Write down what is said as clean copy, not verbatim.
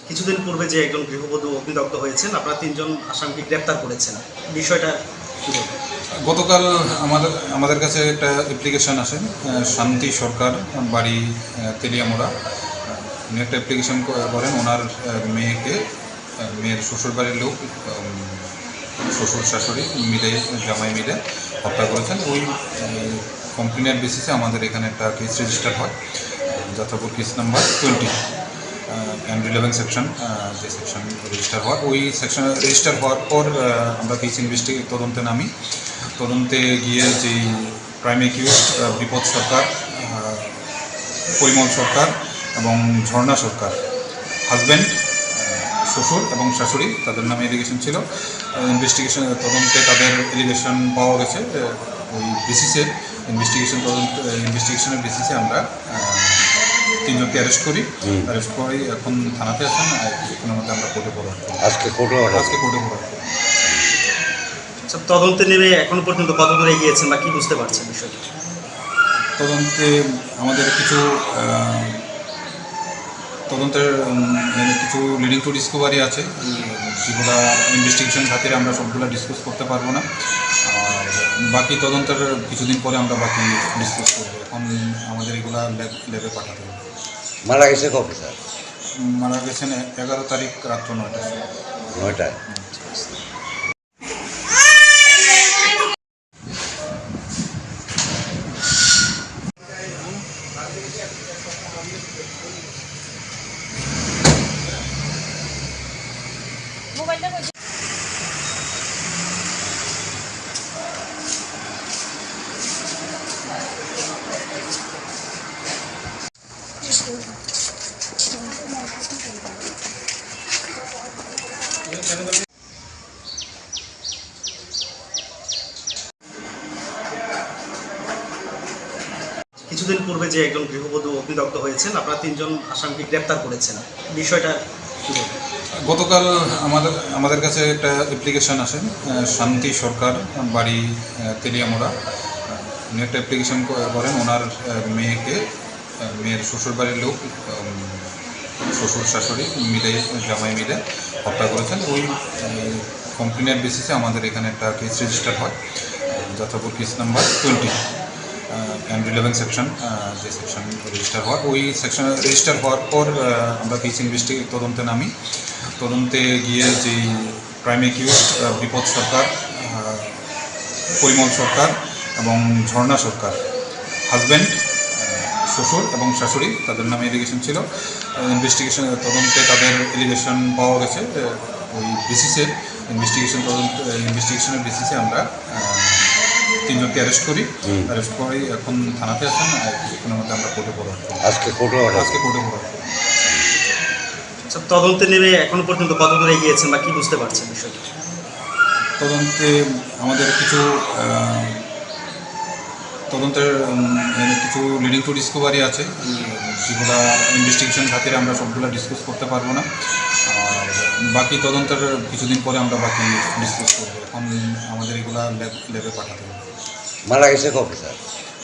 কিছুদিন পূর্বে যে একজন গৃহবধূ অগ্নিদগ্ধ হয়েছেন, আপনারা ৩ জন আসামিকে গ্রেপ্তার করেছেন, বিষয়টা কি বলবেন? গতকাল আমাদের কাছে একটা অ্যাপ্লিকেশন আসে, শান্তি সরকার, বাড়ি তেলিয়ামোড়া। উনি একটা অ্যাপ্লিকেশন করেন ওনার মেয়ের শ্বশুরবাড়ির লোক, শ্বশুর শাশুড়ি মিলে, জামাই মিলে হত্যা করেছেন। ওই কমপ্লেনের বেসিসে আমাদের এখানে একটা কেস রেজিস্টার হয়, যথাপুর কেস নাম্বার 20 অ্যান্ড 11 সেকশন, যে সেকশন রেজিস্টার হওয়ার, ওই সেকশন রেজিস্টার হওয়ার পর আমরা কেস তদন্তে নামি। তদন্তে গিয়ে যেই প্রাইম অ্যাকিউজড বিপদ সরকার, পরিমল সরকার এবং ঝর্ণা সরকার, হাজব্যান্ড, শ্বশুর এবং শাশুড়ি, তাদের নামে এলিগেশন ছিল। তদন্তে তাদের এলিগেশন পাওয়া গেছে। ওই বেসিসে ইনভেস্টিগেশনের বেসিসে আমরা 3 জনকে অ্যারেস্ট করি। অ্যারেস্ট করে এখন থানাতে আসেন, আর কিছুক্ষণের মধ্যে আমরা কোর্টে পড়া আজকে কোর্টে পড়া। তদন্তে নেমে এখনো পর্যন্ত কত দূরে এগিয়েছেন বা কি বুঝতে পারছেন বিষয়টা? তদন্তে আমাদের তদন্তের কিছু লিডিং টু ডিসকভারি আছে, যেগুলো ইনভেস্টিগেশন খাতিরে আমরা সবগুলো ডিসকাস করতে পারবো না। আর বাকি তদন্তের কিছুদিন পরে আমরা বাকি ডিসকাস করবো। এখন আমাদের এগুলা ল্যাবে পাঠাতে হবে। মারা গেছে কবে স্যার? মারা গেছেন 11 তারিখ রাত্র 9টায়। কিছুদিন পূর্বে যে একজন গৃহবধূ অগ্নিদগ্ধ হয়েছেন, আপনারা 3 জন আসামিকে গ্রেপ্তার করেছেন, বিষয়টা কি বলবেন? গতকাল আমাদের কাছে একটা অ্যাপ্লিকেশন আসে, শান্তি সরকার, বাড়ি তেলিয়ামোড়া। উনি একটা অ্যাপ্লিকেশন করেন ওনার মেয়ের শ্বশুরবাড়ির লোক, শ্বশুর শাশুড়ি মিলে, জামাই মিলে হত্যা করেছেন। ওই কমপ্লেনের বেসিসে আমাদের এখানে একটা কেস রেজিস্টার হয়, যথাপুর কেস নাম্বার 20 অ্যান্ড 11 সেকশন, যে সেকশন রেজিস্টার হওয়ার, ওই সেকশন রেজিস্টার হওয়ার পর আমরা কেস তদন্তে নামি। তদন্তে গিয়ে যেই প্রাইম অ্যাকিউজড বিপদ সরকার, পরিমল সরকার এবং ঝর্ণা সরকার, হাজব্যান্ড, শ্বশুর এবং শাশুড়ি, তাদের নামে এলিগেশন ছিল। তদন্তে তাদের এলিগেশন পাওয়া গেছে। ওই বেসিসে ইনভেস্টিগেশনের বেসিসে আমরা 3 জনকে অ্যারেস্ট করি। অ্যারেস্ট করে এখন থানাতে আসেন, আর কিছুক্ষণের মধ্যে আমরা কোর্টে পড়া আজকে কোর্টে পড়া। তদন্তে নেমে এখনো পর্যন্ত কত দূরে এগিয়েছেন বা কি বুঝতে পারছেন বিষয়টা? তদন্তে আমাদের তদন্তের কিছু লিডিং টু ডিসকভারি আছে, যেগুলো ইনভেস্টিগেশন খাতিরে আমরা সবগুলো ডিসকাস করতে পারবো না। আর বাকি তদন্তের কিছুদিন পরে আমরা বাকি ডিসকাস করবো। এখন আমাদের এগুলা ল্যাবে পাঠাতে হবে। মারা গেছে কবে স্যার?